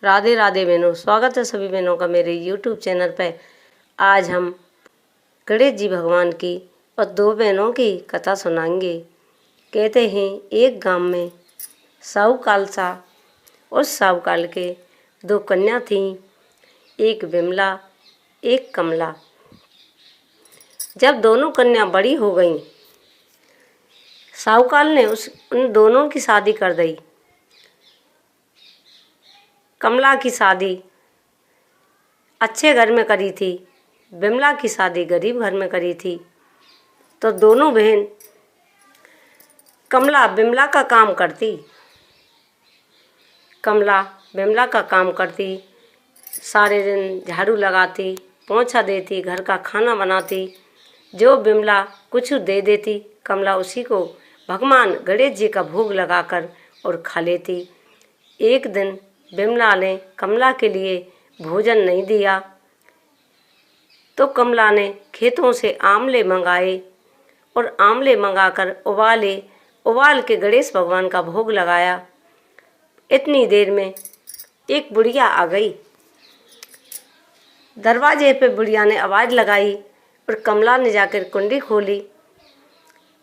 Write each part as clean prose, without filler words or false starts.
राधे राधे बहनों, स्वागत है सभी बहनों का मेरे YouTube चैनल पर। आज हम गणेश जी भगवान की और दो बहनों की कथा सुनाएंगे। कहते हैं एक गांव में साहूकाल सा और साहूकाल के दो कन्या थीं, एक विमला एक कमला। जब दोनों कन्या बड़ी हो गईं, साहूकाल ने उन दोनों की शादी कर दी। कमला की शादी अच्छे घर में करी थी, विमला की शादी गरीब घर में करी थी। तो दोनों बहन, कमला विमला का काम करती, सारे दिन झाड़ू लगाती, पोंछा देती, घर का खाना बनाती। जो विमला कुछ दे देती, कमला उसी को भगवान गणेश जी का भोग लगाकर और खा लेती। एक दिन विमला ने कमला के लिए भोजन नहीं दिया, तो कमला ने खेतों से आमले मंगाए और आमले मंगाकर उबाल के गणेश भगवान का भोग लगाया। इतनी देर में एक बुढ़िया आ गई। दरवाजे पे बुढ़िया ने आवाज़ लगाई और कमला ने जाकर कुंडी खोली।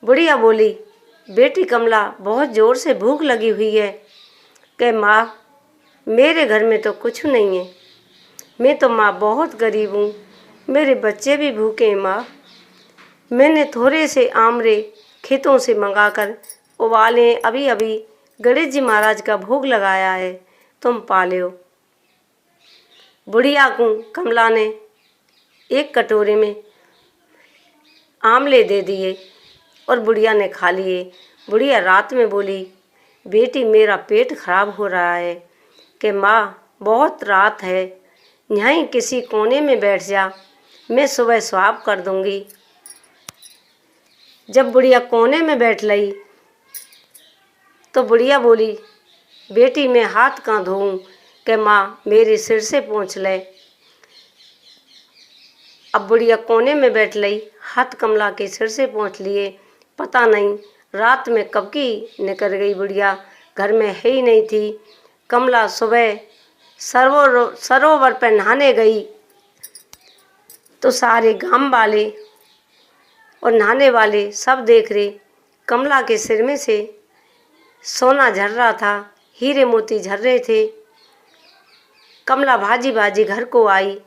बुढ़िया बोली, बेटी कमला, बहुत ज़ोर से भूख लगी हुई है। कहे, माँ, मेरे घर में तो कुछ नहीं है, मैं तो माँ बहुत गरीब हूँ, मेरे बच्चे भी भूखे हैं माँ। मैंने थोड़े से आमरे खेतों से मंगाकर उबाले अभी अभी गणेश जी महाराज का भोग लगाया है, तुम पा लो। बुढ़िया को कमला ने एक कटोरे में आमले दे दिए और बुढ़िया ने खा लिए। बुढ़िया रात में बोली, बेटी मेरा पेट खराब हो रहा है। कि माँ, बहुत रात है, यहीं किसी कोने में बैठ जा, मैं सुबह स्वाब कर दूंगी। जब बुढ़िया कोने में बैठ लई तो बुढ़िया बोली, बेटी मैं हाथ कहाँ धोऊं। कि माँ, मेरे सिर से पोंछ ले। अब बुढ़िया कोने में बैठ लई, हाथ कमला के सिर से पोंछ लिए। पता नहीं रात में कब की निकल गई बुढ़िया, घर में है ही नहीं थी। कमला सुबह सरोवर पर नहाने गई तो सारे गांव वाले और नहाने वाले सब देख रहे, कमला के सिर में से सोना झर रहा था, हीरे मोती झर रहे थे। कमला भाजी भाजी घर को आई,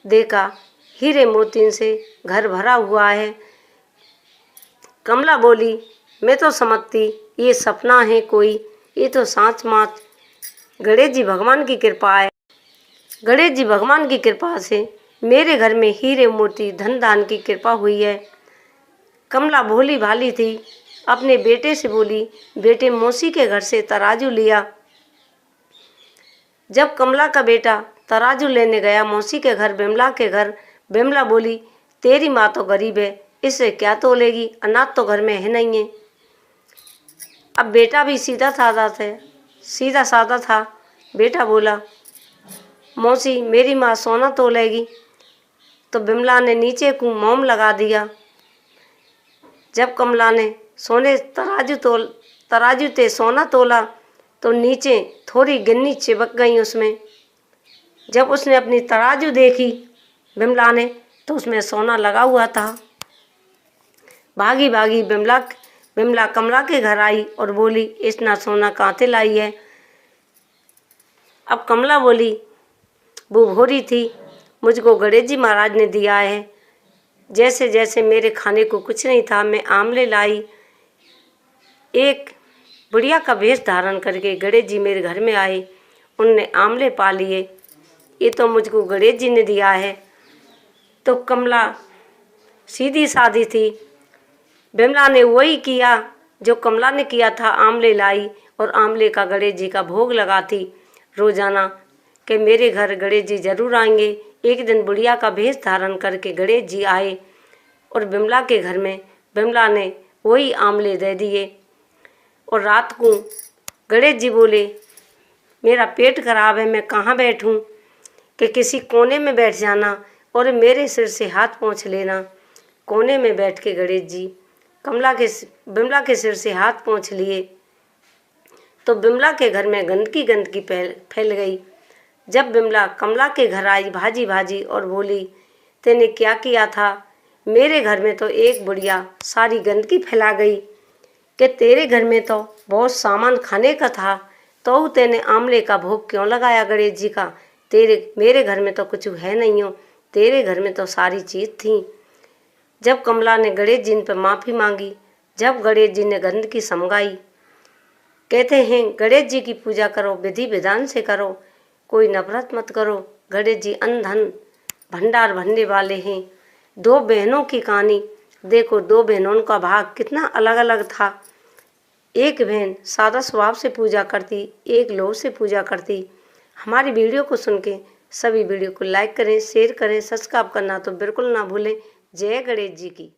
देखा हीरे मोतियों से घर भरा हुआ है। कमला बोली, मैं तो समझती ये सपना है कोई, ये तो साँच माच गणेश जी भगवान की कृपा है। गणेश जी भगवान की कृपा से मेरे घर में हीरे मोती धन दान की कृपा हुई है। कमला भोली भाली थी, अपने बेटे से बोली, बेटे मौसी के घर से तराजू लिया। जब कमला का बेटा तराजू लेने गया मौसी के घर, विमला के घर, विमला बोली, तेरी माँ तो गरीब है, इससे क्या तोलेगी, अनाज तो घर में है नहीं है। अब बेटा भी सीधा साधा था। बेटा बोला, मौसी मेरी माँ सोना तोलेगी। तो विमला ने नीचे को मोम लगा दिया। जब कमला ने तराजू ते सोना तोला तो नीचे थोड़ी गिन्नी चिपक गई उसमें। जब उसने अपनी तराजू देखी विमला ने, तो उसमें सोना लगा हुआ था। भागी भागी विमला कमला के घर आई और बोली, इतना सोना कहाँ से लाई है। अब कमला बोली, वो भोरी थी, मुझको गणेश जी महाराज ने दिया है। जैसे जैसे मेरे खाने को कुछ नहीं था, मैं आमले लाई। एक बुढ़िया का वेश धारण करके गणेश जी मेरे घर में आए, उनने आमले पा लिए, ये तो मुझको गणेश जी ने दिया है। तो कमला सीधी सादी थी, विमला ने वही किया जो कमला ने किया था, आमले लाई और आमले का गणेश जी का भोग लगाती रोजाना कि मेरे घर गणेश जी जरूर आएंगे। एक दिन बुढ़िया का भेष धारण करके गणेश जी आए और विमला के घर में विमला ने वही आमले दे दिए। और रात को गणेश जी बोले, मेरा पेट खराब है, मैं कहाँ बैठूं, कि किसी कोने में बैठ जाना और मेरे सिर से हाथ पोंछ लेना। कोने में बैठ के गणेश जी विमला के सिर से हाथ पोंछ लिए तो विमला के घर में गंदगी फैल गई। जब बिमला कमला के घर आई भाजी भाजी और बोली, तेने क्या किया था? मेरे घर में तो एक बुढ़िया सारी गंदगी फैला गई कि तेरे घर में तो बहुत सामान खाने का था, तो तेने आमले का भोग क्यों लगाया गणेश जी का? मेरे घर में तो कुछ है नहीं हो, तेरे घर में तो सारी चीज़ थी। जब कमला ने गणेश जी पर माफ़ी मांगी, जब गणेश जी ने गंदगी समझाई, कहते हैं गणेश जी की पूजा करो, विधि विधान से करो, कोई नफरत मत करो। गणेश जी अन्न धन भंडार भरने वाले हैं। दो बहनों की कहानी देखो, दो बहनों का भाग कितना अलग अलग था। एक बहन सादा स्वभाव से पूजा करती, एक लोभ से पूजा करती। हमारी वीडियो को सुन के सभी वीडियो को लाइक करें, शेयर करें, सब्सक्राइब करना तो बिल्कुल ना भूलें। जय गणेश जी की।